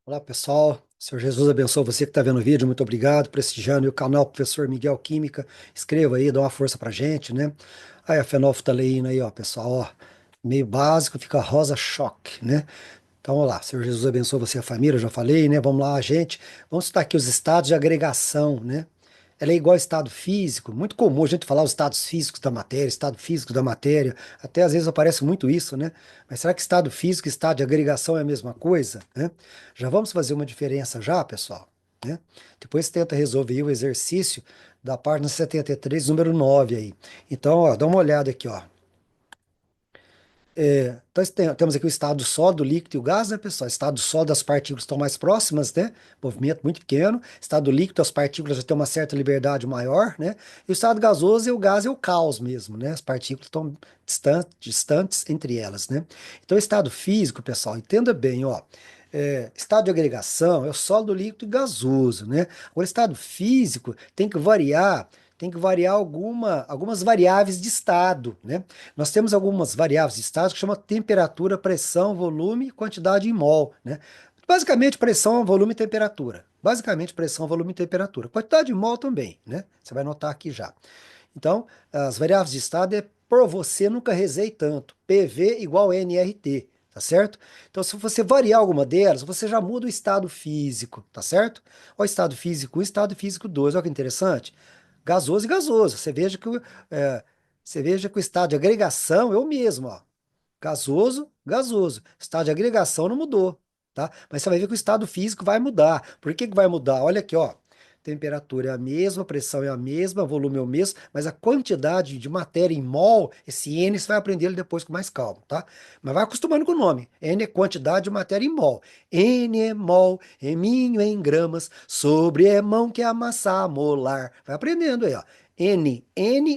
Olá, pessoal. Senhor Jesus abençoe você que está vendo o vídeo. Muito obrigado, prestigiando o canal Professor Miguel Química. Escreva aí, dá uma força pra gente, né? Aí a fenolftaleína aí, ó, pessoal, ó. Meio básico, fica rosa choque, né? Então, vamos lá. Senhor Jesus abençoe você e a família, eu já falei, né? Vamos lá, gente. Vamos citar aqui os estados de agregação, né? Ela é igual ao estado físico. Muito comum a gente falar os estados físicos da matéria, estado físico da matéria. Até às vezes aparece muito isso, né? Mas será que estado físico e estado de agregação é a mesma coisa, né? Já vamos fazer uma diferença já, pessoal, né? Depois tenta resolver aí o exercício da página 73, número 9 aí. Então, ó, dá uma olhada aqui, ó. Então, temos aqui o estado sólido, líquido e o gás, né, pessoal? Estado sólido, as partículas estão mais próximas, né? Movimento muito pequeno. Estado líquido, as partículas já têm uma certa liberdade maior, né? E o estado gasoso e o gás é o caos mesmo, né? As partículas estão distantes entre elas, né? Então, o estado físico, pessoal, entenda bem, ó. Estado de agregação é o sólido, líquido e gasoso, né? Agora, estado físico tem que variar algumas variáveis de estado, né? Nós temos algumas variáveis de estado que chama temperatura, pressão, volume e quantidade em mol, né? Basicamente, pressão, volume e temperatura. Basicamente, pressão, volume e temperatura. Quantidade em mol também, né? Você vai notar aqui já. Então, as variáveis de estado é por você nunca rezei tanto. PV igual nRT, tá certo? Então, se você variar alguma delas, você já muda o estado físico, tá certo? Olha o estado físico 1 e estado físico 2, olha que interessante. Gasoso e gasoso. É, você veja que o estado de agregação é o mesmo, ó. Gasoso, gasoso. Estado de agregação não mudou, tá? Mas você vai ver que o estado físico vai mudar. Por que que vai mudar? Olha aqui, ó. Temperatura é a mesma, pressão é a mesma, volume é o mesmo, mas a quantidade de matéria em mol, esse N você vai aprender ele depois com mais calma, tá? Mas vai acostumando com o nome. N é quantidade de matéria em mol. N é mol, eminho em gramas, sobre é mão que é a massa molar. Vai aprendendo aí, ó. N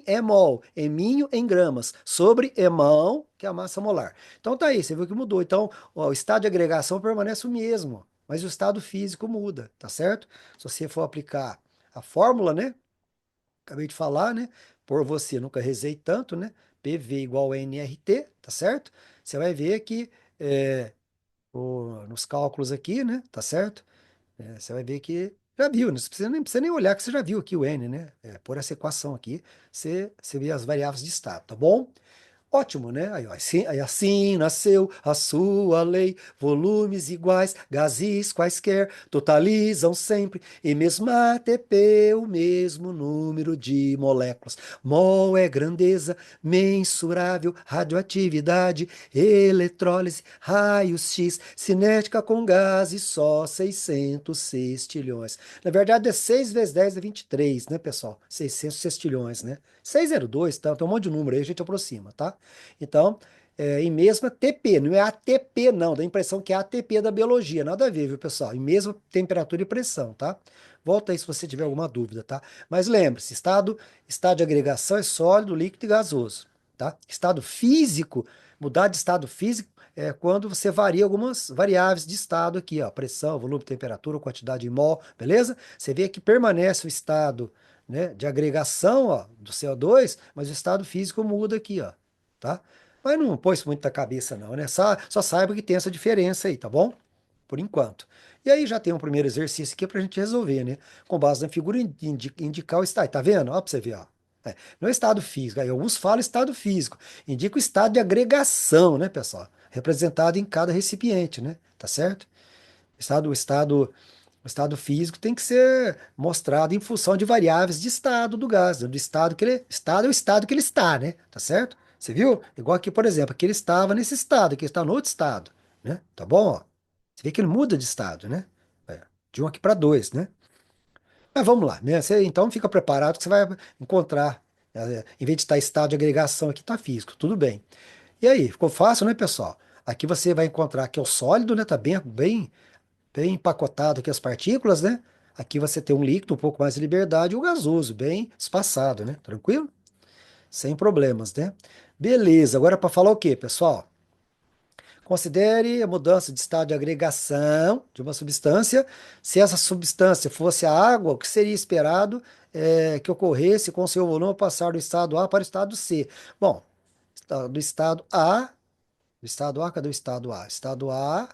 é mol, eminho em gramas, sobre emão, que é a massa molar. Então tá aí, você viu que mudou. Então, ó, o estado de agregação permanece o mesmo, mas o estado físico muda, tá certo? Se você for aplicar a fórmula, né? Acabei de falar, né? Por você, nunca rezei tanto, né? PV igual a nRT, tá certo? Você vai ver que nos cálculos aqui, né? Tá certo? Você vai ver que já viu, não precisa nem olhar que você já viu aqui o N, né? Por essa equação aqui, você vê as variáveis de estado, tá bom? Ótimo, né? Aí assim nasceu a sua lei, volumes iguais, gases quaisquer, totalizam sempre, e mesmo ATP, o mesmo número de moléculas. Mol é grandeza mensurável, radioatividade, eletrólise, raios X, cinética com gases, só 600 sextilhões. Na verdade, é 6 vezes 10 é 23, né, pessoal? 600 sextilhões, né? 602, tá? Tem um monte de número aí, a gente aproxima, tá? Então, em mesma TP, não é ATP não, dá a impressão que é ATP da biologia, nada a ver, viu, pessoal? Em mesma temperatura e pressão, tá? Volta aí se você tiver alguma dúvida, tá? Mas lembre-se, estado de agregação é sólido, líquido e gasoso, tá? Estado físico, mudar de estado físico é quando você varia algumas variáveis de estado aqui, ó, pressão, volume, temperatura, quantidade de mol, beleza? Você vê que permanece o estado, né, de agregação, ó, do CO2, mas o estado físico muda aqui, ó, tá? Mas não pôs muito na cabeça não, né? Só saiba que tem essa diferença aí, tá bom? Por enquanto. E aí já tem um primeiro exercício aqui pra gente resolver, né? Com base na figura indicar o estado. Tá vendo? Ó, pra você ver, ó. Não é estado físico. Aí alguns falam estado físico. Indica o estado de agregação, né, pessoal? Representado em cada recipiente, né? Tá certo? O estado físico tem que ser mostrado em função de variáveis de estado do gás, né? Do estado que ele, estado é o estado que ele está, né? Tá certo? Você viu? Igual aqui, por exemplo, aqui ele estava nesse estado, aqui ele está no outro estado, né? Tá bom? Ó? Você vê que ele muda de estado, né? De um aqui para dois, né? Mas vamos lá, né? Você, então fica preparado que você vai encontrar, em vez de estar estado de agregação aqui, está físico, tudo bem. E aí, ficou fácil, né, pessoal? Aqui você vai encontrar que é o sólido, né? Tá bem empacotado aqui as partículas, né? Aqui você tem um líquido, um pouco mais de liberdade, e o gasoso, bem espaçado, né? Tranquilo? Sem problemas, né? Beleza, agora para falar o quê, pessoal? Considere a mudança de estado de agregação de uma substância. Se essa substância fosse a água, o que seria esperado que ocorresse com seu volume ao passar do estado A para o estado C? Bom, do estado A, cadê o estado A? Estado A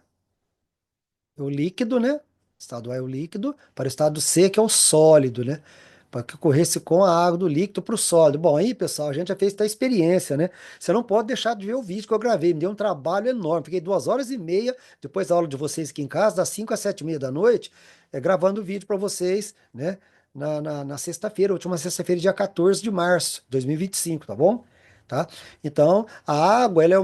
É o líquido, né? Estado A é o líquido, para o estado C, que é o sólido, né? Para que ocorresse com a água do líquido para o sólido. Bom, aí, pessoal, a gente já fez essa experiência, né? Você não pode deixar de ver o vídeo que eu gravei, me deu um trabalho enorme. Fiquei 2 horas e meia, depois da aula de vocês aqui em casa, das 5 às 7h30 da noite, gravando o vídeo para vocês, né? Na sexta-feira, última sexta-feira, dia 14 de março de 2025, tá bom? Tá? Então, a água, ela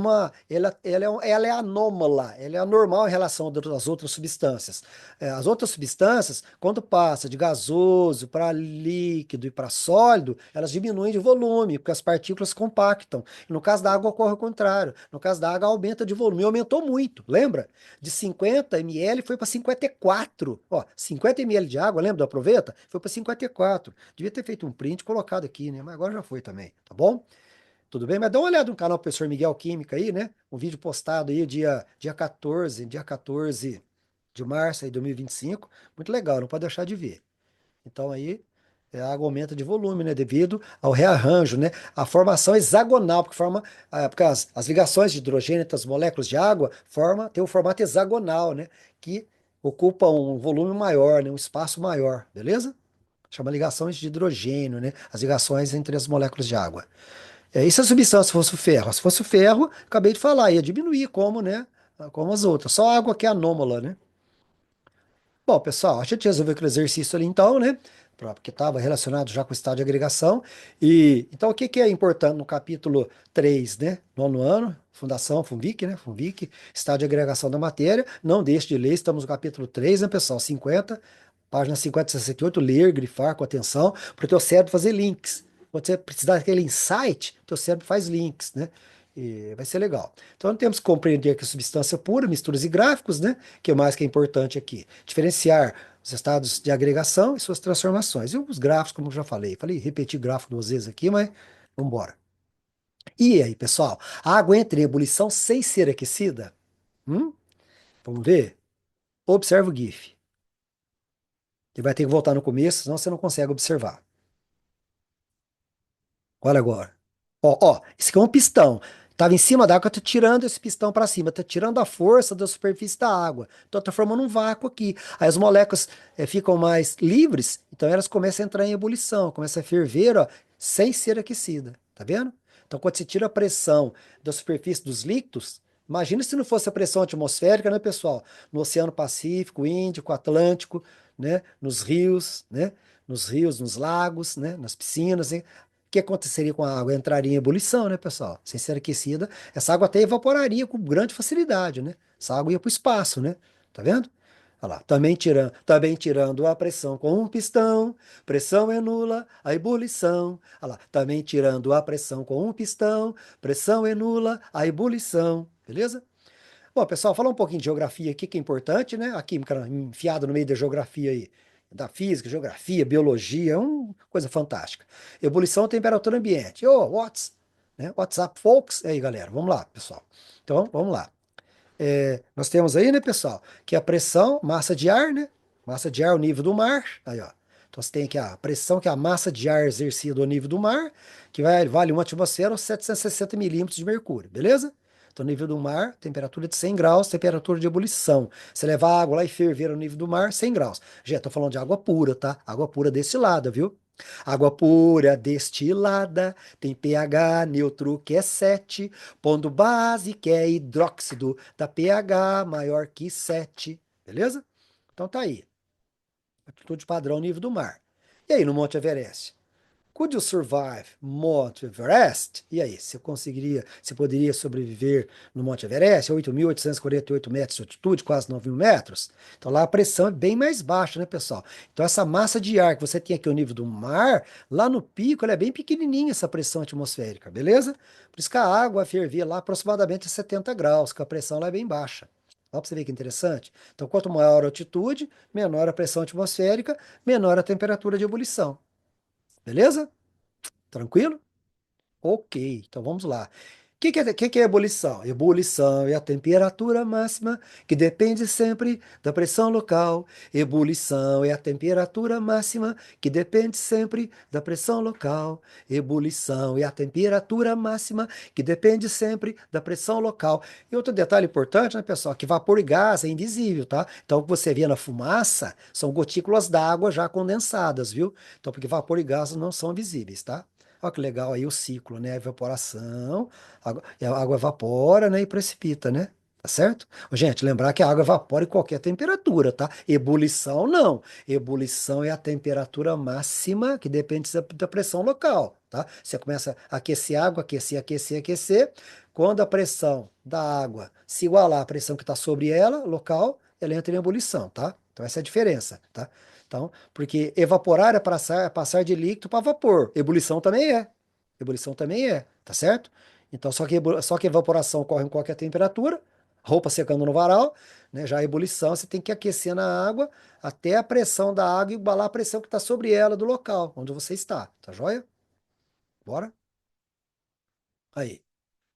é anômala, ela é anormal em relação às outras substâncias. As outras substâncias, quando passa de gasoso para líquido e para sólido, elas diminuem de volume, porque as partículas compactam. No caso da água ocorre o contrário. No caso da água aumenta de volume, e aumentou muito, lembra? De 50 ml foi para 54. Ó, 50 ml de água, lembra do Aproveita? Foi para 54. Devia ter feito um print e colocado aqui, né? Mas agora já foi também, tá bom? Tudo bem? Mas dá uma olhada no canal do Professor Miguel Química aí, né? Um vídeo postado aí dia 14 de março aí, de 2025. Muito legal, não pode deixar de ver. Então aí a água aumenta de volume, né? Devido ao rearranjo, né? A formação hexagonal, porque as ligações de hidrogênio entre as moléculas de água tem o formato hexagonal, né? Que ocupa um volume maior, né? Um espaço maior, beleza? Chama ligações de hidrogênio, né? As ligações entre as moléculas de água. E se a substância fosse o ferro? Se fosse o ferro, acabei de falar, ia diminuir como, né? Como as outras. Só a água que é anômala, né? Bom, pessoal, a gente resolveu aquele exercício ali então, né? Porque estava relacionado já com o estado de agregação. E então, o que que é importante no capítulo 3, né? Nono ano, Fundação Funvic, né? Funvic, estado de agregação da matéria. Não deixe de ler, estamos no capítulo 3, né, pessoal? 50, página 50 e 68, ler, grifar com atenção, para o teu cérebro fazer links. Quando você precisar daquele insight, teu cérebro faz links, né? E vai ser legal. Então, temos que compreender que a substância pura, misturas e gráficos, né? Que mais que é importante aqui? Diferenciar os estados de agregação e suas transformações. E os gráficos, como eu já falei. Falei, repetir gráfico 2 vezes aqui, mas vamos embora. E aí, pessoal? A água entra em ebulição sem ser aquecida? Hum? Vamos ver? Observa o GIF. Você vai ter que voltar no começo, senão você não consegue observar. Olha agora. Ó, esse aqui é um pistão. Tava em cima da água, tá tirando esse pistão para cima, tá tirando a força da superfície da água. Então tá formando um vácuo aqui. Aí as moléculas ficam mais livres, então elas começam a entrar em ebulição, começam a ferver, ó, sem ser aquecida. Tá vendo? Então quando você tira a pressão da superfície dos líquidos, imagina se não fosse a pressão atmosférica, né, pessoal? No Oceano Pacífico, Índico, Atlântico, né? Nos rios, né? Nos rios, nos lagos, né? Nas piscinas, né? O que aconteceria com a água? Entraria em ebulição, né, pessoal? Sem ser aquecida, essa água até evaporaria com grande facilidade, né? Essa água ia para o espaço, né? Tá vendo? Olha lá, também tirando a pressão com um pistão, pressão é nula, a ebulição. Olha lá, também tirando a pressão com um pistão, pressão é nula, a ebulição. Beleza? Bom, pessoal, falar um pouquinho de geografia aqui, que é importante, né? A química enfiada no meio da geografia aí. Da física, geografia, biologia, é uma coisa fantástica. Ebulição, temperatura ambiente. Ô, né? WhatsApp, folks. E aí, galera, vamos lá, pessoal. Então, vamos lá. Nós temos aí, né, pessoal, que é a pressão, massa de ar, né? Massa de ar, o nível do mar. Aí, ó. Então, você tem aqui a pressão, que é a massa de ar exercida ao nível do mar, que vale uma atmosfera ou 760 milímetros de mercúrio, beleza? Então, nível do mar, temperatura de 100 graus, temperatura de ebulição. Você levar água lá e ferver ao nível do mar, 100 graus. Já estou falando de água pura, tá? Água pura destilada, viu? Água pura destilada tem pH neutro que é 7, ponto base que é hidróxido, da pH maior que 7, beleza? Então tá aí, atitude padrão nível do mar. E aí no Monte Everest? Could you survive Monte Everest? E aí, você poderia sobreviver no Monte Everest, a 8.848 metros de altitude, quase 9.000 metros? Então lá a pressão é bem mais baixa, né, pessoal? Então essa massa de ar que você tem aqui ao nível do mar, lá no pico, ela é bem pequenininha essa pressão atmosférica, beleza? Por isso que a água fervia lá aproximadamente a 70 graus, que a pressão lá é bem baixa. Ó, pra você ver que interessante. Então, quanto maior a altitude, menor a pressão atmosférica, menor a temperatura de ebulição. Beleza? Tranquilo? Ok, então vamos lá. Que é ebulição? Ebulição é a temperatura máxima que depende sempre da pressão local. Ebulição é a temperatura máxima que depende sempre da pressão local. Ebulição é a temperatura máxima que depende sempre da pressão local. E outro detalhe importante, né, pessoal, que vapor e gás é invisível, tá? Então, o que você vê na fumaça são gotículas d'água já condensadas, viu? Então, porque vapor e gás não são visíveis, tá? Olha que legal aí o ciclo, né? A evaporação, a água evapora, né? E precipita, né? Tá certo? Ô, gente, lembrar que a água evapora em qualquer temperatura, tá? Ebulição não. Ebulição é a temperatura máxima que depende da pressão local, tá? Você começa a aquecer a água, aquecer, aquecer, aquecer. Quando a pressão da água se igualar à pressão que está sobre ela, local, ela entra em ebulição, tá? Então essa é a diferença, tá? Então, porque evaporar é passar de líquido para vapor. Ebulição também é. Ebulição também é, tá certo? Então, só que a evaporação ocorre em qualquer temperatura, roupa secando no varal, né? Já a ebulição, você tem que aquecer na água até a pressão da água igualar a pressão que está sobre ela do local onde você está, tá joia? Bora? Aí.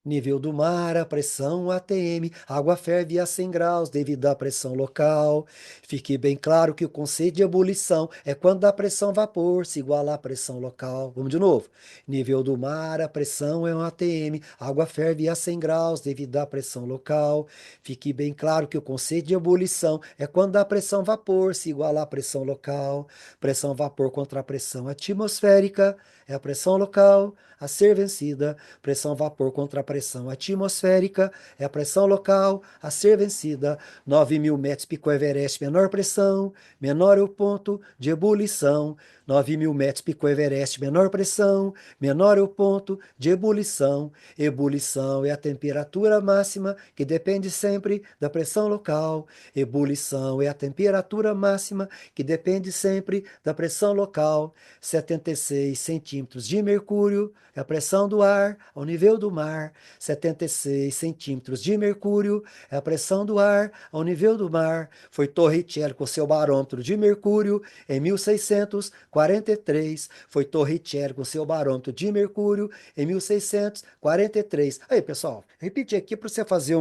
Nível do mar, a pressão ATM, água ferve a 100 graus devido à pressão local. Fique bem claro que o conceito de ebulição é quando a pressão vapor se iguala à pressão local. Vamos de novo. Nível do mar, a pressão é um ATM, água ferve a 100 graus devido à pressão local. Fique bem claro que o conceito de ebulição é quando a pressão vapor se iguala à pressão local. Pressão vapor contra a pressão atmosférica é a pressão local a ser vencida. Pressão vapor contra a pressão atmosférica é a pressão local a ser vencida. 9.000 metros pico Everest, menor pressão, menor é o ponto de ebulição. 9.000 metros pico Everest, menor pressão, menor é o ponto de ebulição. Ebulição é a temperatura máxima que depende sempre da pressão local. Ebulição é a temperatura máxima que depende sempre da pressão local. 76 centímetros de mercúrio é a pressão do ar ao nível do mar. 76 centímetros de mercúrio é a pressão do ar ao nível do mar. Foi Torricelli com seu barômetro de mercúrio em 1643. Foi Torricelli com seu barômetro de mercúrio em 1643. Aí, pessoal, repetir aqui para você fazer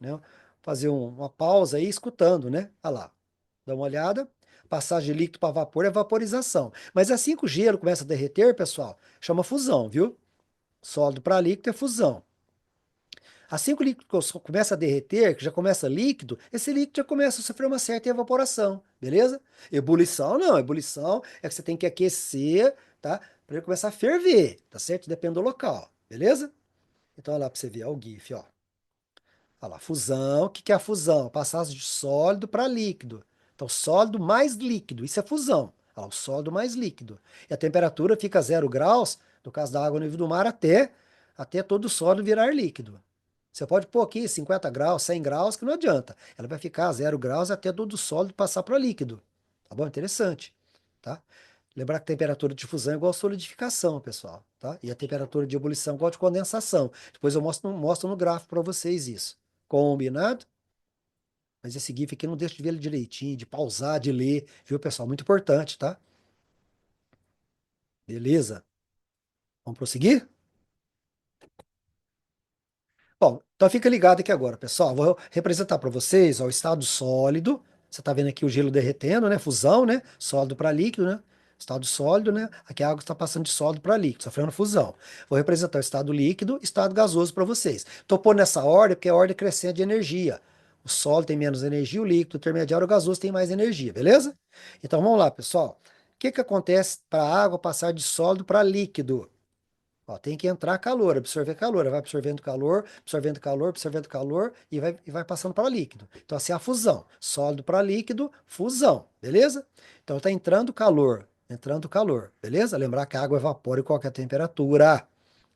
né, uma pausa aí escutando, né? Olha lá, dá uma olhada. Passagem de líquido para vapor é vaporização. Mas assim que o gelo começa a derreter, pessoal, chama fusão, viu? Sólido para líquido é fusão. Assim que o líquido começa a derreter, que já começa líquido, esse líquido já começa a sofrer uma certa evaporação, beleza? Ebulição não, ebulição é que você tem que aquecer, tá? Para ele começar a ferver, tá certo? Depende do local, beleza? Então, olha lá para você ver, ó, o GIF, ó. Olha lá, fusão. O que que é a fusão? Passagem de sólido para líquido. Então, sólido mais líquido, isso é fusão. Olha lá, o sólido mais líquido. E a temperatura fica 0 graus, no caso da água no nível do mar, até todo o sólido virar líquido. Você pode pôr aqui 50 graus, 100 graus, que não adianta. Ela vai ficar a 0 graus até todo o sólido passar para líquido. Tá bom? Interessante. Tá? Lembrar que a temperatura de difusão é igual a solidificação, pessoal. Tá? E a temperatura de ebulição é igual a de condensação. Depois eu mostro no gráfico para vocês isso. Combinado? Mas esse GIF aqui não deixa de ver ele direitinho, de pausar, de ler, viu, pessoal? Muito importante, tá? Beleza? Vamos prosseguir? Bom, então fica ligado aqui agora, pessoal. Vou representar para vocês ó, o estado sólido. Você está vendo aqui o gelo derretendo, né? Fusão, né? Sólido para líquido, né? Estado sólido, né? Aqui a água está passando de sólido para líquido, sofrendo fusão. Vou representar o estado líquido, estado gasoso para vocês. Estou pondo nessa ordem porque é a ordem crescente de energia. O sólido tem menos energia, o líquido, o intermediário, o gasoso tem mais energia, beleza? Então vamos lá, pessoal. O que que acontece para a água passar de sólido para líquido? Ó, tem que entrar calor, absorver calor, vai absorvendo calor, absorvendo calor, absorvendo calor e vai passando para líquido. Então, assim é a fusão. Sólido para líquido, fusão, beleza? Então, está entrando calor, beleza? Lembrar que a água evapora em qualquer temperatura,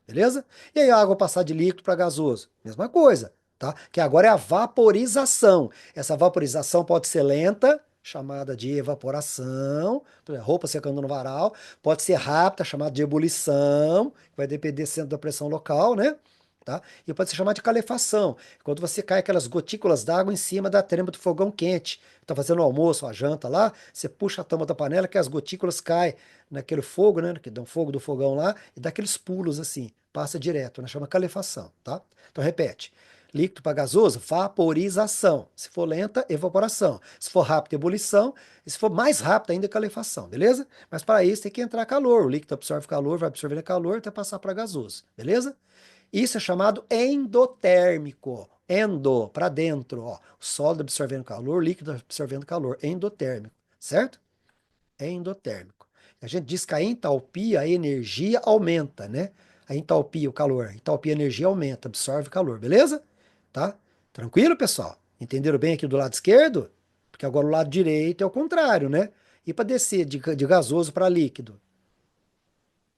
beleza? E aí a água passar de líquido para gasoso, mesma coisa, tá? Que agora é a vaporização. Essa vaporização pode ser lenta, chamada de evaporação, por exemplo, roupa secando no varal, pode ser rápida, chamada de ebulição, que vai depender sempre da pressão local, né? Tá? E pode ser chamada de calefação, quando você cai aquelas gotículas d'água em cima da trempa do fogão quente. Tá fazendo o almoço, a janta lá, você puxa a tampa da panela que as gotículas caem naquele fogo, né? Que dão fogo do fogão lá e dá aqueles pulos assim. passa direto, né? Chama calefação, tá? Então repete. Líquido para gasoso, vaporização. Se for lenta, evaporação. Se for rápida, ebulição. E se for mais rápido ainda, calefação, beleza? Mas para isso tem que entrar calor. O líquido absorve calor, vai absorvendo calor até passar para gasoso, beleza? Isso é chamado endotérmico. Endo, para dentro, ó. O sólido absorvendo calor, o líquido absorvendo calor. Endotérmico, certo? Endotérmico. A gente diz que a entalpia, a energia aumenta, né? A entalpia, o calor. A entalpia, a energia aumenta, absorve calor, beleza? Tá? Tranquilo, pessoal? Entenderam bem aqui do lado esquerdo? Porque agora o lado direito é o contrário, né? E para descer de gasoso para líquido?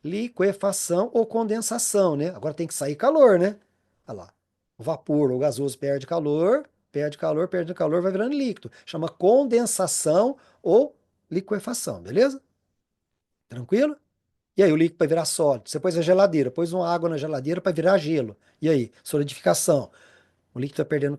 Liquefação ou condensação, né? Agora tem que sair calor, né? Olha lá. O vapor ou gasoso perde calor, perde calor, vai virando líquido. Chama condensação ou liquefação, beleza? Tranquilo? E aí, o líquido vai virar sólido. Você pôs na geladeira, pôs uma água na geladeira para virar gelo. E aí, solidificação. O líquido vai perdendo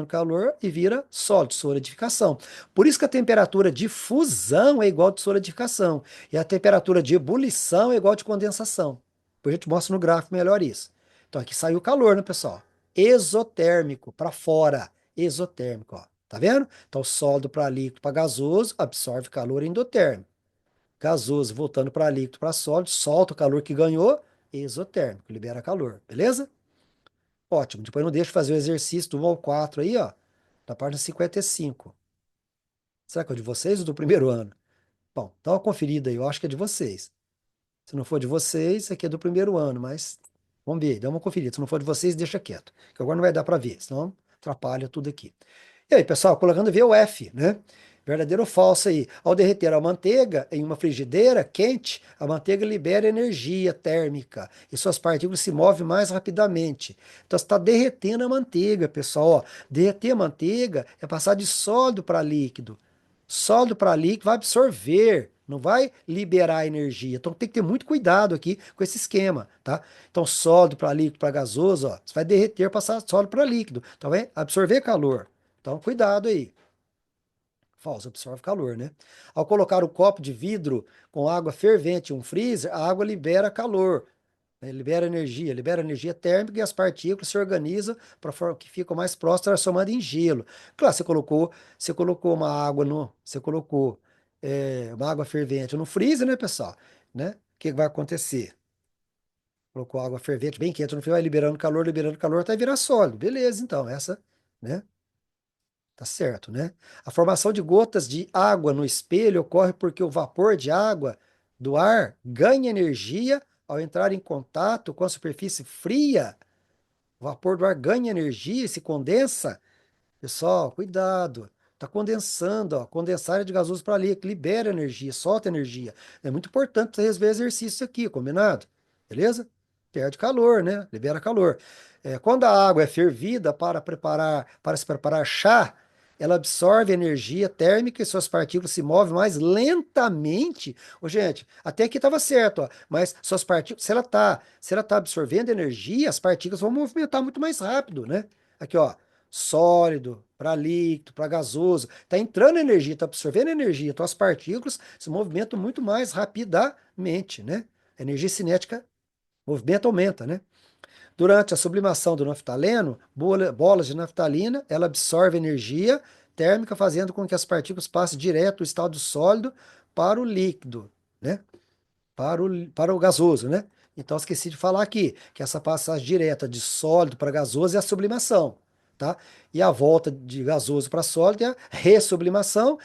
calor e vira sólido, solidificação. Por isso que a temperatura de fusão é igual de solidificação. E a temperatura de ebulição é igual de condensação. Depois a gente mostra no gráfico melhor isso. Então aqui saiu o calor, né, pessoal? Exotérmico, para fora. Exotérmico, ó. Tá vendo? Então sólido para líquido para gasoso absorve calor endotérmico. Gasoso voltando para líquido para sólido, solta o calor que ganhou, exotérmico, libera calor, beleza? Ótimo. Depois não deixa de fazer o exercício do 1 ao 4 aí, ó, da página 55. Será que é o de vocês ou do primeiro ano? Bom, dá uma conferida aí, eu acho que é de vocês. Se não for de vocês, isso aqui é do primeiro ano, mas vamos ver, dá uma conferida. Se não for de vocês, deixa quieto, que agora não vai dar para ver, senão atrapalha tudo aqui. E aí, pessoal, colocando VOF, né? Verdadeiro ou falso aí? Ao derreter a manteiga em uma frigideira quente, a manteiga libera energia térmica e suas partículas se movem mais rapidamente. Então, você está derretendo a manteiga, pessoal. Ó. Derreter a manteiga é passar de sólido para líquido. Sólido para líquido vai absorver, não vai liberar energia. Então, tem que ter muito cuidado aqui com esse esquema, tá? Então, sólido para líquido, para gasoso, ó, você vai derreter, passar sólido para líquido. Então, vai absorver calor. Então, cuidado aí. Falso, absorve calor, né? Ao colocar o copo de vidro com água fervente em um freezer, a água libera calor, né? Libera energia térmica e as partículas se organizam para forma que ficam mais próximas, transformando em gelo. Claro, você colocou uma água no, você colocou uma água fervente no freezer, né, pessoal? Né? O que vai acontecer? Colocou água fervente bem quente no freezer, vai liberando calor, até virar sólido. Beleza, então, essa, né? Tá certo, né? A formação de gotas de água no espelho ocorre porque o vapor de água do ar ganha energia ao entrar em contato com a superfície fria. O vapor do ar ganha energia e se condensa. Pessoal, cuidado. Está condensando, ó. Condensar área de gasoso para ali, que libera energia, solta energia. É muito importante você resolver exercício aqui, combinado? Beleza? Perde calor, né? Libera calor. Quando a água é fervida para se preparar chá, ela absorve energia térmica e suas partículas se movem mais lentamente. Ô, gente, até aqui estava certo, ó, mas suas partículas, se ela tá absorvendo energia, as partículas vão movimentar muito mais rápido, né? Aqui, ó, sólido, para líquido, para gasoso. Está entrando energia, está absorvendo energia. Então as partículas se movimentam muito mais rapidamente, né? A energia cinética, o movimento aumenta, né? Durante a sublimação do naftaleno, bolas de naftalina, ela absorve energia térmica, fazendo com que as partículas passem direto do estado sólido para o líquido, né? Para o gasoso, né? Então, esqueci de falar aqui que essa passagem direta de sólido para gasoso é a sublimação, tá? E a volta de gasoso para sólido é a ressublimação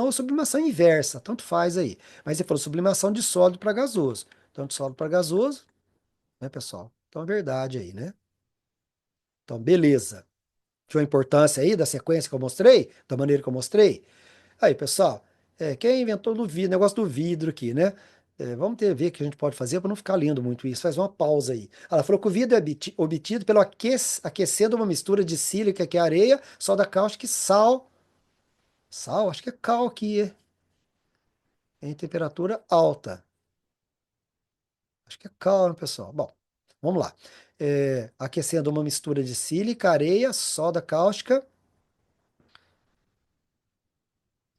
ou sublimação inversa, tanto faz aí. Mas ele falou sublimação de sólido para gasoso. Então, de sólido para gasoso, né, pessoal? Então, é verdade aí, né? Então, beleza. Viu a importância aí da sequência que eu mostrei? Da maneira que eu mostrei? Aí, pessoal, quem inventou no vidro, negócio do vidro aqui, né? Vamos ver o que a gente pode fazer para não ficar lendo muito isso. Faz uma pausa aí. Ela falou que o vidro é obtido pelo aquecendo uma mistura de sílica, que é areia, soda cáustica e sal. Sal? Acho que é cal aqui, em temperatura alta. Acho que é cal, né, pessoal? Bom, vamos lá. Aquecendo uma mistura de sílica, areia, soda cáustica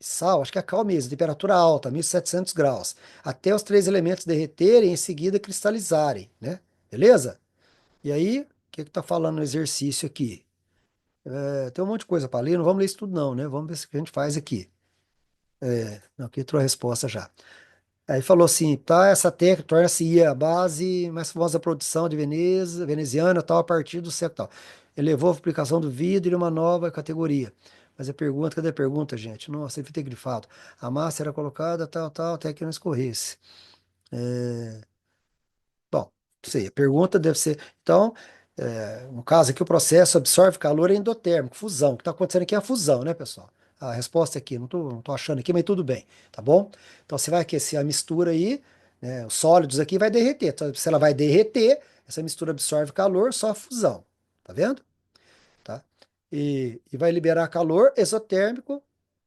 sal, acho que é cal mesmo, temperatura alta, 1700 graus, até os três elementos derreterem e em seguida cristalizarem, né? beleza? E aí, o que que tá falando no exercício aqui? Tem um monte de coisa para ler, não vamos ler isso tudo não, né? Vamos ver o que a gente faz aqui. Não, aqui entrou a resposta já. Aí falou assim, tá, essa técnica torna-se a base mais famosa da produção de Veneza, veneziana, tal, a partir do século tal. Elevou a aplicação do vidro em uma nova categoria. Mas a pergunta, cadê a pergunta, gente? Nossa, deve ter grifado. A massa era colocada, tal, tal, até que não escorresse. Bom, não sei, a pergunta deve ser. Então, no caso aqui, o processo absorve calor endotérmico, fusão. O que está acontecendo aqui é a fusão, né, pessoal? A resposta aqui, não tô achando aqui, mas tudo bem, tá bom? Então, você vai aquecer a mistura aí, né, os sólidos aqui vai derreter. Então, se ela vai derreter, essa mistura absorve calor, só a fusão. Tá vendo? Tá? E vai liberar calor exotérmico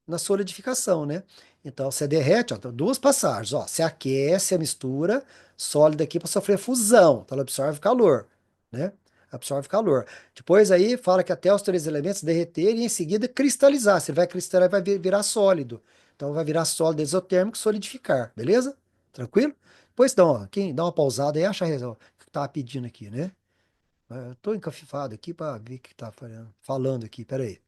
na solidificação, né? Então você derrete, ó, então, duas passagens, ó, você aquece a mistura sólida aqui para sofrer fusão, então ela absorve calor, né? Absorve calor. Depois aí fala que até os três elementos derreterem e em seguida cristalizar. Se ele vai cristalizar, vai virar sólido. Então vai virar sólido exotérmico e solidificar, beleza? Tranquilo? Depois dá quem dá uma pausada e acha a o que estava pedindo aqui, né? Eu tô encafifado aqui para ver o que tá falando aqui. Pera aí.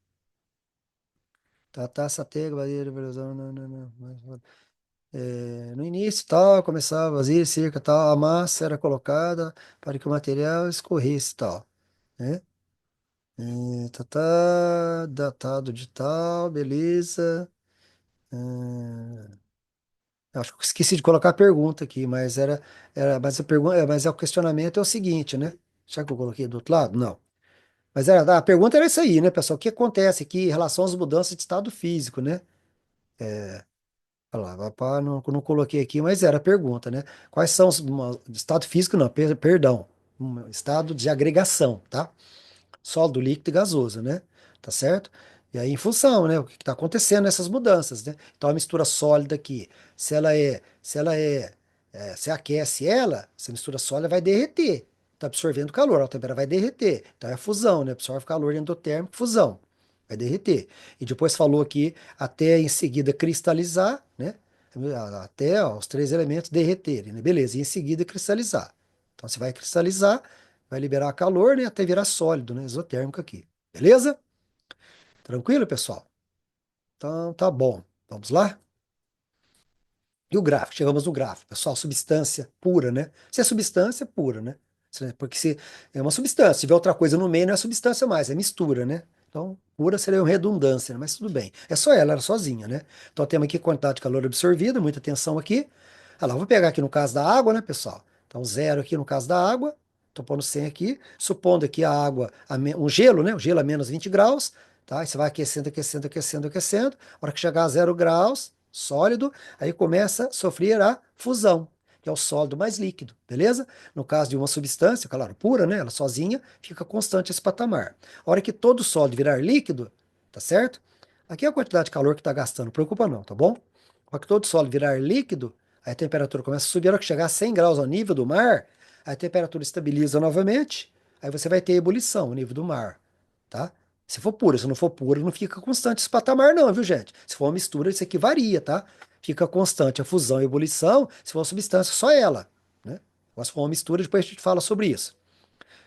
Tá, satélite, barreira, velocidade, não. No início, tal, começava vazio, cerca, tal, a massa era colocada para que o material escorresse, tal, né? Datado de tal, beleza. Acho que eu esqueci de colocar a pergunta aqui, mas a pergunta, mas o questionamento é o seguinte, né? Já que eu coloquei do outro lado? Não. Mas a pergunta era isso aí, né, pessoal? O que acontece aqui em relação às mudanças de estado físico, né? Olha lá, pá, não coloquei aqui, mas era a pergunta, né? Quais são os estado físico, não, perdão, estado de agregação, tá? Sólido, líquido e gasoso, né? Tá certo? E aí, em função, né? O que está acontecendo nessas mudanças, né? Então, a mistura sólida aqui, se aquece ela, essa mistura sólida vai derreter. Está absorvendo calor, a temperatura vai derreter. Então, é a fusão, né? Absorve calor endotérmico, fusão. Vai derreter. E depois falou aqui, até em seguida cristalizar, né? Até ó, os três elementos derreterem, né? Beleza, e em seguida cristalizar. Então, você vai cristalizar, vai liberar calor, né, até virar sólido, né, exotérmico aqui. Beleza? Tranquilo, pessoal? Então, tá bom. Vamos lá? E o gráfico? Chegamos no gráfico. Pessoal, substância pura, né? Se é substância, é pura, né? Porque se é uma substância, se tiver outra coisa no meio, não é substância mais, é mistura, né? Então, pura seria uma redundância, né? Mas tudo bem. É só ela sozinha, né? Então, temos aqui quantidade de calor absorvida, muita atenção aqui. Ah lá, vou pegar aqui no caso da água, né, pessoal? Então, zero aqui no caso da água. Estou pondo 100 aqui. Supondo aqui a água, um gelo, né? O gelo a menos 20 graus, tá? E você vai aquecendo, aquecendo, aquecendo, aquecendo. A hora que chegar a 0 graus, sólido, aí começa a sofrer a fusão, que é o sólido mais líquido, beleza? No caso de uma substância, claro, pura, né? Ela sozinha, fica constante esse patamar. A hora que todo sólido virar líquido, tá certo? Aqui é a quantidade de calor que está gastando, não preocupa não, tá bom? A hora que todo sólido virar líquido, aí a temperatura começa a subir. A hora que chegar a 100 graus ao nível do mar, aí a temperatura estabiliza novamente, aí você vai ter ebulição, o nível do mar, tá? Se for puro, se não for puro, não fica constante esse patamar, não, viu, gente? Se for uma mistura, isso aqui varia, tá? Fica constante a fusão e a ebulição, se for uma substância, só ela, né? Mas se for uma mistura, depois a gente fala sobre isso.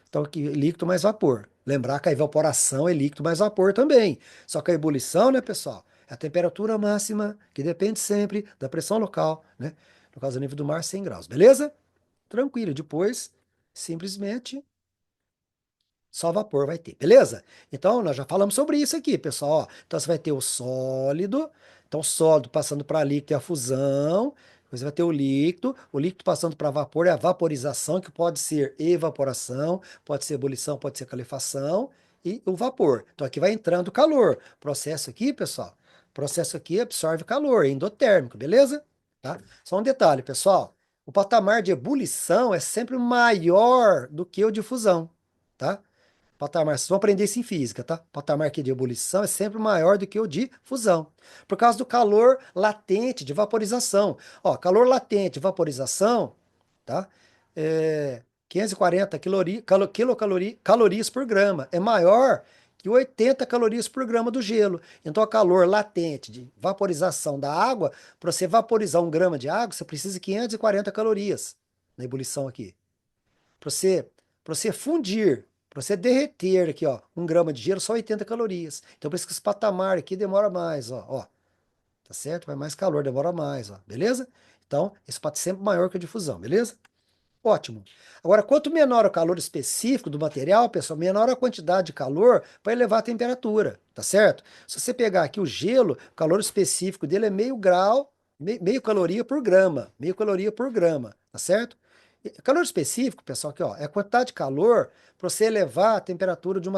Então, aqui, líquido mais vapor. Lembrar que a evaporação é líquido mais vapor também. Só que a ebulição, né, pessoal, é a temperatura máxima, que depende sempre da pressão local, né? No caso, do nível do mar, 100 graus, beleza? Tranquilo. Depois, simplesmente só vapor vai ter, beleza? Então, nós já falamos sobre isso aqui, pessoal. Ó, então, você vai ter o sólido. Então, o sólido passando para líquido é a fusão. Depois você vai ter o líquido passando para vapor é a vaporização, que pode ser evaporação, pode ser ebulição, pode ser calefação, e o vapor. Então, aqui vai entrando calor. Processo aqui, pessoal, processo aqui absorve calor, é endotérmico, beleza? Tá? Só um detalhe, pessoal. O patamar de ebulição é sempre maior do que o de fusão, tá? Patamar, vocês vão aprender isso em física, tá? Patamar aqui de ebulição é sempre maior do que o de fusão, por causa do calor latente de vaporização. Ó, calor latente de vaporização, tá? É 540 calorias por grama. É maior que 80 calorias por grama do gelo. Então, o calor latente de vaporização da água, para você vaporizar 1 grama de água, você precisa de 540 calorias na ebulição aqui. Para você fundir, para você derreter aqui, ó, 1 grama de gelo, só 80 calorias. Então, por isso que esse patamar aqui demora mais, ó, tá certo? Vai mais calor, demora mais, ó, beleza? Então, esse pato é sempre maior que a difusão, beleza? Ótimo. Agora, quanto menor o calor específico do material, pessoal, menor a quantidade de calor para elevar a temperatura, tá certo? Se você pegar aqui o gelo, o calor específico dele é meio grau, meio caloria por grama, meio caloria por grama, tá certo? Calor específico, pessoal, aqui, ó, é a quantidade de calor para você elevar a temperatura do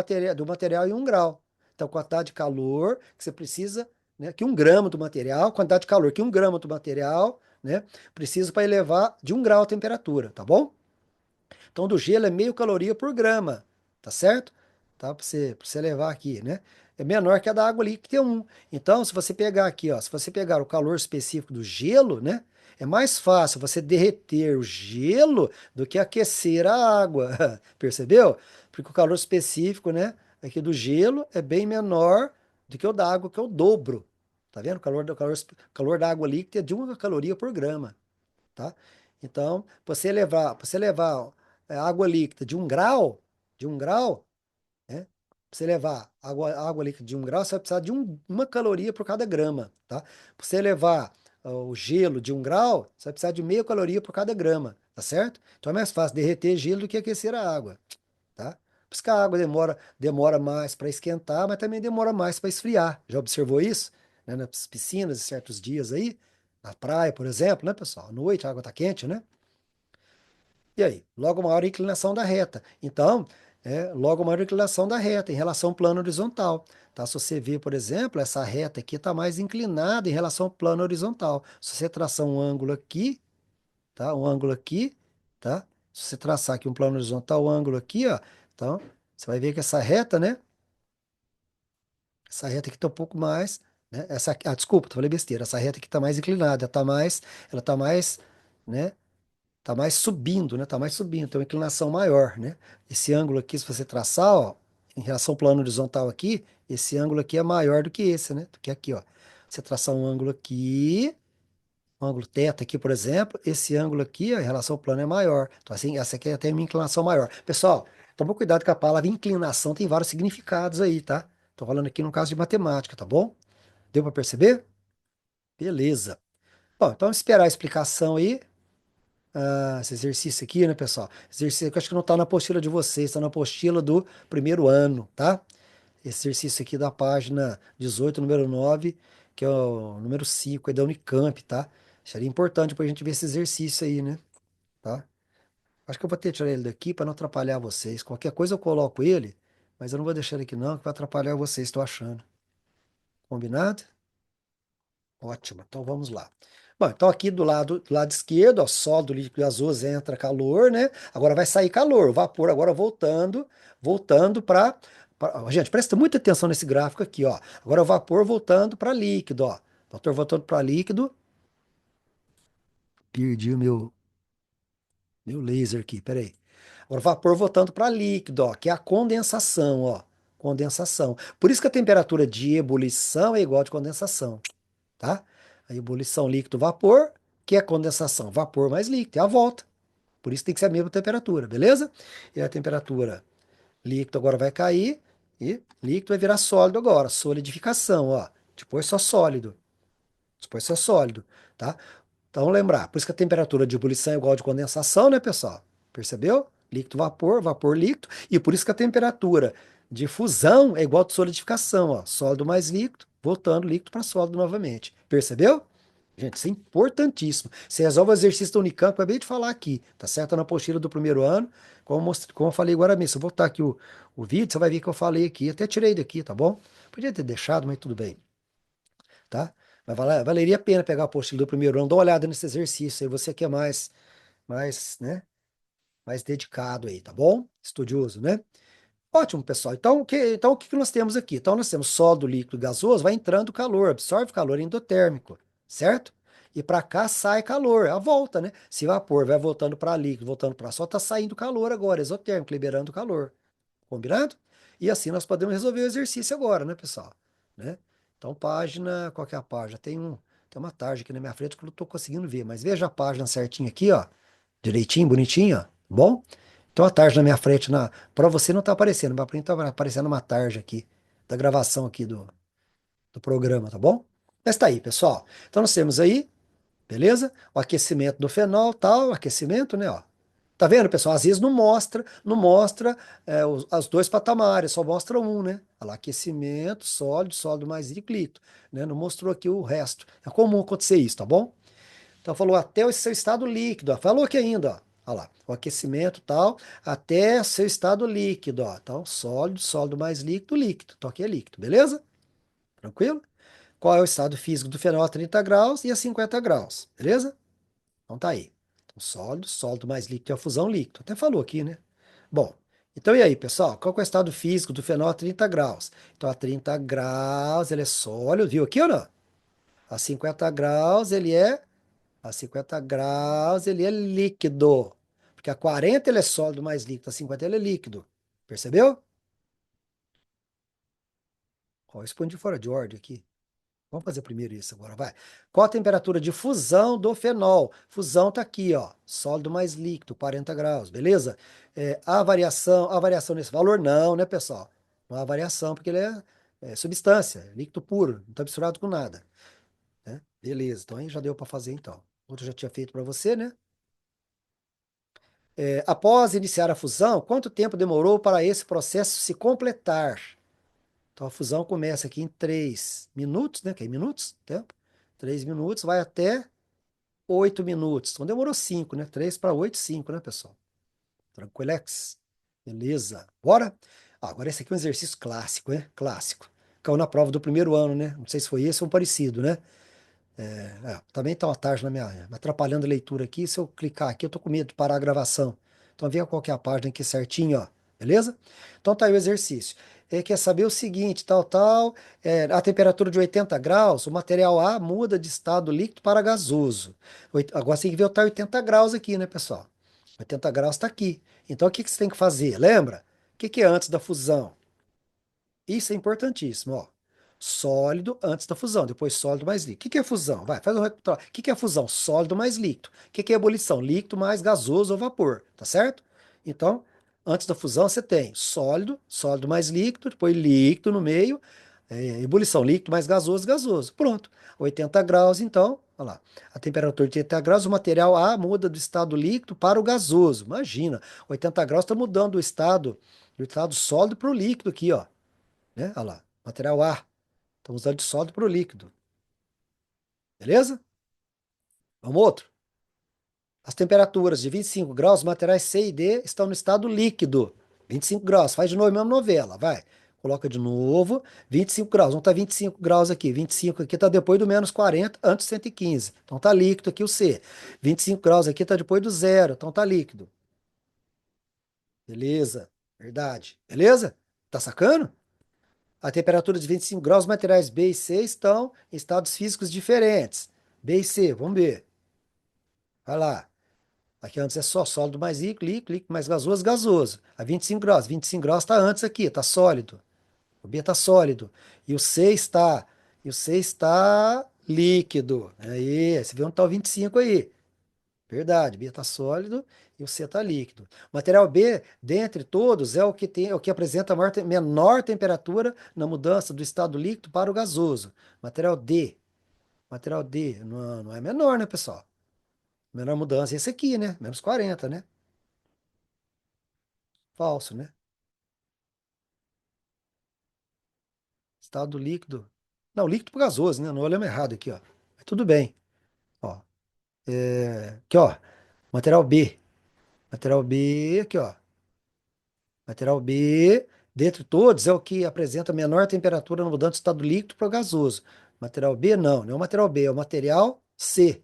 material em 1 grau. Então, quantidade de calor que você precisa, né, que 1 grama do material, quantidade de calor que 1 grama do material, né, precisa para elevar de 1 grau a temperatura, tá bom? Então, do gelo é meio caloria por grama, tá certo? Tá? Pra você levar aqui, né? É menor que a da água líquida, que é 1. Então, se você pegar aqui, ó, se você pegar o calor específico do gelo, né? É mais fácil você derreter o gelo do que aquecer a água, percebeu? Porque o calor específico, né, aqui do gelo é bem menor do que o da água, que é o dobro. Tá vendo? O calor da água líquida é de 1 caloria por grama, tá? Então, você levar água líquida de um grau, né? Pra você levar água líquida de 1 grau, você vai precisar de 1 caloria por cada grama, tá? Para você levar o gelo de 1 grau, você vai precisar de meia caloria por cada grama, tá certo? Então é mais fácil derreter gelo do que aquecer a água, tá? Por isso que a água demora mais para esquentar, mas também demora mais para esfriar. Já observou isso? Né? Nas piscinas, em certos dias aí, na praia, por exemplo, né, pessoal? À noite a água está quente, né? E aí? Logo maior a inclinação da reta. Então, logo maior a inclinação da reta em relação ao plano horizontal. Tá? Se você ver, por exemplo, essa reta aqui está mais inclinada em relação ao plano horizontal. Se você traçar um ângulo aqui, tá? Um ângulo aqui, tá? Se você traçar aqui um plano horizontal, um ângulo aqui, ó, então você vai ver que essa reta, né? Essa reta aqui tá um pouco mais, né? Desculpa, falei besteira. Essa reta aqui tá mais inclinada, ela tá mais, né? Tá mais subindo, né? Tá mais subindo, tem uma inclinação maior, né? Esse ângulo aqui, se você traçar, ó, em relação ao plano horizontal aqui, esse ângulo aqui é maior do que esse, né? Do que aqui, ó. Você traçar um ângulo aqui, um ângulo θ aqui, por exemplo, esse ângulo aqui, ó, em relação ao plano é maior. Então, assim, essa aqui tem uma inclinação maior. Pessoal, toma cuidado com a palavra inclinação, tem vários significados aí, tá? Tô falando aqui no caso de matemática, tá bom? Deu para perceber? Beleza. Bom, então esperar a explicação aí. Esse exercício aqui, né, pessoal? Exercício que eu acho que não está na apostila de vocês, está na apostila do primeiro ano, tá? Esse exercício aqui da página 18, número 9, que é o número 5 aí da Unicamp, tá? Seria importante para a gente ver esse exercício aí, né? Tá? Acho que eu vou ter que tirar ele daqui para não atrapalhar vocês. Qualquer coisa eu coloco ele, mas eu não vou deixar ele aqui não, que vai atrapalhar vocês, estou achando. Combinado? Ótimo, então vamos lá. Bom, então aqui do lado esquerdo, ó, sólido, líquido e gasoso entra calor, né? Agora vai sair calor, o vapor agora voltando para. Gente, presta muita atenção nesse gráfico aqui, ó. Agora o vapor voltando para líquido, ó. Vapor voltando para líquido. Perdi o meu laser aqui, peraí. Agora o vapor voltando para líquido, ó, que é a condensação, ó. Condensação. Por isso que a temperatura de ebulição é igual a de condensação, tá? A ebulição líquido-vapor, que é condensação, vapor mais líquido, é a volta. Por isso tem que ser a mesma temperatura, beleza? E a temperatura líquido agora vai cair e líquido vai virar sólido agora, solidificação, ó. Depois só sólido, depois só sólido, tá? Então lembrar, por isso que a temperatura de ebulição é igual a de condensação, né, pessoal? Percebeu? Líquido, vapor, vapor, líquido. E por isso que a temperatura de fusão é igual a de solidificação, ó. Sólido mais líquido, voltando líquido para sólido novamente. Percebeu? Gente, isso é importantíssimo. Você resolve o exercício da Unicamp, eu acabei de falar aqui, tá certo? Tá na apostila do primeiro ano, como eu falei agora mesmo. Se eu voltar aqui o vídeo, você vai ver que eu falei aqui. Até tirei daqui, tá bom? Podia ter deixado, mas tudo bem, tá? Mas valeria a pena pegar a apostila do primeiro ano, dar uma olhada nesse exercício aí, você que é né, mais dedicado aí, tá bom? Estudioso, né? Ótimo, pessoal. Então, o que que nós temos aqui? Então, nós temos sólido, líquido, gasoso, vai entrando calor, absorve calor endotérmico, certo? E para cá sai calor, é a volta, né? Se vapor vai voltando para líquido, voltando para sólido, tá saindo calor agora, exotérmico, liberando calor. Combinado? E assim nós podemos resolver o exercício agora, né, pessoal? Né? Então, qual que é a página? Tem uma tarja aqui na minha frente que eu não estou conseguindo ver, mas veja a página certinha aqui, ó, direitinho, bonitinho, ó, bom? Tem uma tarja na minha frente, para você não tá aparecendo, mas para mim tá aparecendo uma tarja aqui, da gravação aqui do programa, tá bom? Mas tá aí, pessoal. Então nós temos aí, beleza? O aquecimento do fenol, tal, o aquecimento, né, ó. Tá vendo, pessoal? Às vezes não mostra os dois patamares, só mostra um, né? Olha lá, aquecimento, sólido, sólido mais líquido, né? Não mostrou aqui o resto. É comum acontecer isso, tá bom? Então falou até o seu estado líquido, ó. Falou aqui ainda, ó. Olha lá, o aquecimento tal, até seu estado líquido, ó. Então, sólido, sólido mais líquido, líquido. Então aqui é líquido, beleza? Tranquilo? Qual é o estado físico do fenol a 30 graus e a 50 graus, beleza? Então tá aí. Então, sólido, sólido mais líquido é a fusão líquido. Até falou aqui, né? Bom, então e aí, pessoal? Qual que é o estado físico do fenol a 30 graus? Então a 30 graus ele é sólido, viu aqui ou não? A 50 graus ele é A 50 graus ele é líquido. Porque a 40 ele é sólido mais líquido, a 50 ele é líquido. Percebeu? Ó, eu de fora de ordem aqui. Vamos fazer primeiro isso agora, vai. Qual a temperatura de fusão do fenol? Fusão tá aqui, ó. Sólido mais líquido, 40 graus, beleza? A variação nesse valor, não, né, pessoal? Não há variação, porque ele é substância, é líquido puro, não está misturado com nada, né? Beleza, então aí já deu para fazer então. Outro eu já tinha feito para você, né? Após iniciar a fusão, quanto tempo demorou para esse processo se completar? Então a fusão começa aqui em 3 minutos, né? Que é em minutos, tempo. 3 minutos, vai até 8 minutos. Então demorou 5, né? 3 para 8, 5, né, pessoal? Tranquilex? Beleza. Bora? Agora esse aqui é um exercício clássico, né? Clássico. Caiu na prova do primeiro ano, né? Não sei se foi esse ou um parecido, né? Também tá uma tarde na minha, me atrapalhando a leitura aqui. Se eu clicar aqui, eu tô com medo de parar a gravação. Então, vê qual que é a página aqui certinho, ó. Beleza? Então, tá aí o exercício. Quer saber o seguinte, tal, a temperatura de 80 graus, o material A muda de estado líquido para gasoso. Agora você tem que ver o tá 80 graus aqui, né, pessoal? 80 graus está aqui. Então, o que que você tem que fazer? Lembra? O que que é antes da fusão? Isso é importantíssimo, ó. Sólido antes da fusão, depois sólido mais líquido. O que que é fusão? Vai, faz um recapitulado. O que que é fusão? Sólido mais líquido. O que que é ebulição? Líquido mais gasoso ou vapor, tá certo? Então, antes da fusão você tem sólido, sólido mais líquido, depois líquido no meio, ebulição, líquido mais gasoso, gasoso. Pronto. 80 graus, então, olha lá. A temperatura de 80 graus, o material A muda do estado líquido para o gasoso. Imagina, 80 graus está mudando do estado sólido para o líquido aqui, ó, né? Olha lá, material A. Estamos usando de sólido para o líquido. Beleza? Vamos outro. As temperaturas de 25 graus, os materiais C e D estão no estado líquido. 25 graus. Faz de novo a mesma novela. Vai. Coloca de novo. 25 graus. Não está 25 graus aqui. 25 aqui está depois do menos 40, antes de 115. Então está líquido aqui o C. 25 graus aqui está depois do zero. Então está líquido. Beleza. Verdade. Beleza? Tá sacando? A temperatura de 25 graus, os materiais B e C estão em estados físicos diferentes. B e C, vamos ver. Vai lá. Aqui antes é só sólido mais líquido, líquido, líquido mais gasoso, gasoso. A 25 graus. 25 graus está antes aqui, está sólido. O B está sólido. E o C está. E o C está líquido. Aí, você vê onde está o 25 aí. Verdade, B está sólido e o C está líquido. O material B, dentre todos, é o que apresenta a menor temperatura na mudança do estado líquido para o gasoso. Material D não é menor, né, pessoal? Menor mudança é esse aqui, né? Menos 40, né? Falso, né? Estado líquido. Não, líquido para gasoso, né? Não olhamos errado aqui, ó. Mas tudo bem. Ó, aqui, ó. Material B. Material B, aqui, ó. Material B, dentre todos, é o que apresenta menor temperatura no mudando de estado líquido para o gasoso. Material B, não é o material B, é o material C.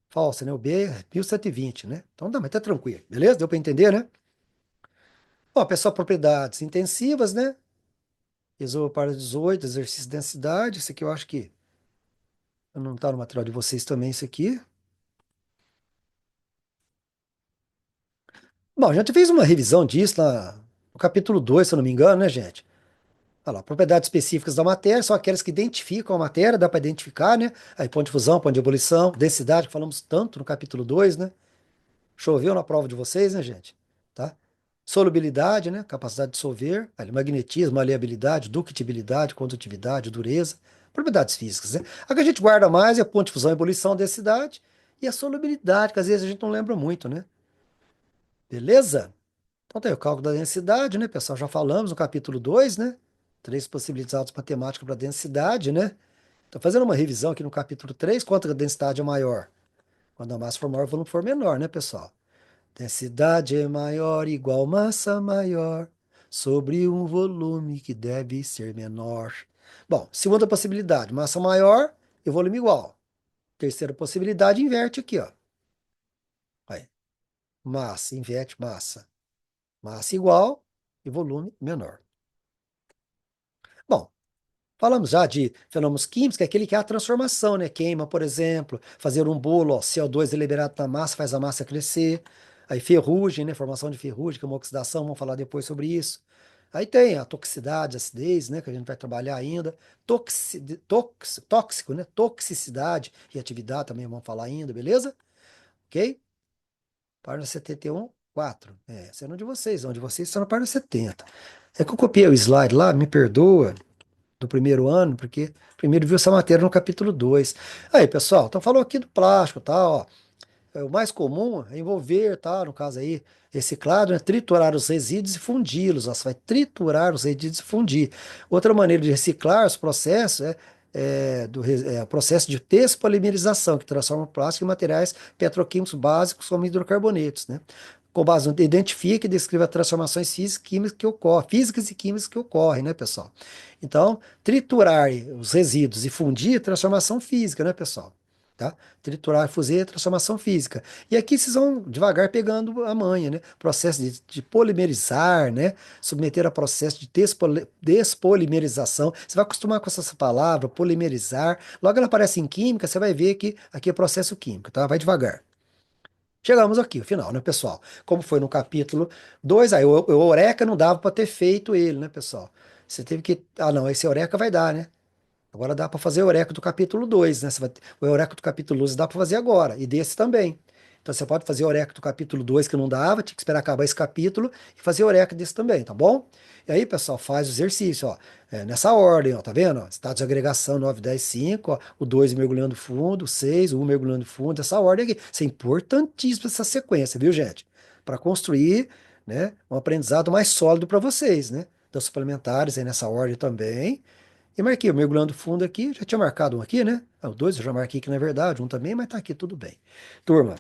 Falsa, né? O B é 1120, né? Então dá, mas tá tranquilo, beleza? Deu para entender, né? Ó, pessoal, propriedades intensivas, né? Isola para 18, exercício de densidade. Isso aqui eu acho que não tá no material de vocês também, isso aqui. Bom, a gente fez uma revisão disso lá no capítulo 2, se eu não me engano, né, gente? Olha lá, propriedades específicas da matéria são aquelas que identificam a matéria, dá para identificar, né? Aí ponto de fusão, ponto de ebulição, densidade, que falamos tanto no capítulo 2, né? Choveu na prova de vocês, né, gente? tá? Solubilidade, né? Capacidade de dissolver, ali, magnetismo, maleabilidade, ductibilidade, condutividade, dureza, propriedades físicas, né? A que a gente guarda mais é a ponto de fusão, ebulição, densidade e a solubilidade, que às vezes a gente não lembra muito, né? Beleza? Então tem o cálculo da densidade, né, pessoal? Já falamos no capítulo 2, né? Três possibilidades matemáticas para densidade, né? Então, fazendo uma revisão aqui no capítulo 3, quanto a densidade é maior? Quando a massa for maior, o volume for menor, né, pessoal? Densidade é maior igual massa maior sobre um volume que deve ser menor. Bom, segunda possibilidade, massa maior e volume igual. Terceira possibilidade, inverte aqui, ó. Aí, massa, inverte massa. Massa igual e volume menor. Bom, falamos já de fenômenos químicos, que é aquele que é a transformação, né? Queima, por exemplo, fazer um bolo, ó, CO2 é liberado na massa, faz a massa crescer. Aí ferrugem, né? Formação de ferrugem, que é uma oxidação, vamos falar depois sobre isso. Aí tem a toxicidade, acidez, né? Que a gente vai trabalhar ainda. Tóxico, né? Toxicidade e atividade também vamos falar ainda, beleza? Ok? Página 71, 4. É, essa é onde vocês, onde vocês estão na página 70. É que eu copiei o slide lá, me perdoa do primeiro ano, porque primeiro viu essa matéria no capítulo 2. Aí, pessoal, então falou aqui do plástico, tá, ó. O mais comum é envolver, tá, no caso aí, reciclado, né, triturar os resíduos e fundi-los. Ó, você vai triturar os resíduos e fundir. Outra maneira de reciclar os processos é o processo de despolimerização, que transforma o plástico em materiais petroquímicos básicos como hidrocarbonetos, né? Com base no identifica e descreva transformações físicas e químicas que ocorrem, né, pessoal? Então, triturar os resíduos e fundir é transformação física, né, pessoal? Tá? Triturar, fundir é transformação física. E aqui vocês vão devagar pegando a manha, né? Processo de polimerizar, né? Submeter a processo de despolimerização. Você vai acostumar com essa palavra, polimerizar. Logo ela aparece em química, você vai ver que aqui é processo químico, tá? Vai devagar. Chegamos aqui, o final, né, pessoal? Como foi no capítulo 2, aí o Eureka não dava para ter feito ele, né, pessoal? Você teve que. Ah, não, esse Eureka vai dar, né? Agora dá para fazer o Eureka do capítulo 2, né? O Eureka do capítulo 12 dá para fazer agora, e desse também. Então você pode fazer o Eureka do capítulo 2 que não dava, tinha que esperar acabar esse capítulo, e fazer o Eureka desse também, tá bom? E aí, pessoal, faz o exercício, ó, nessa ordem, ó, tá vendo? Ó, estado de agregação 9, 10, 5, ó, o 2 mergulhando fundo, o 6, o 1 mergulhando fundo, essa ordem aqui. Isso é importantíssimo, essa sequência, viu, gente? Para construir, né, um aprendizado mais sólido para vocês, né? Então, suplementares aí nessa ordem também. E marquei o mergulhando fundo aqui, já tinha marcado um aqui, né? Ah, o dois eu já marquei aqui na verdade, um também, mas tá aqui tudo bem. Turma,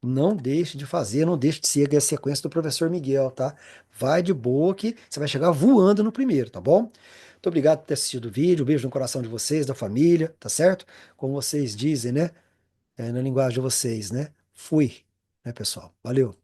não deixe de fazer, não deixe de seguir a sequência do professor Miguel, tá? Vai de boa que você vai chegar voando no primeiro, tá bom? Muito obrigado por ter assistido o vídeo, um beijo no coração de vocês, da família, tá certo? Como vocês dizem, né? Na linguagem de vocês, né? Fui, né, pessoal? Valeu!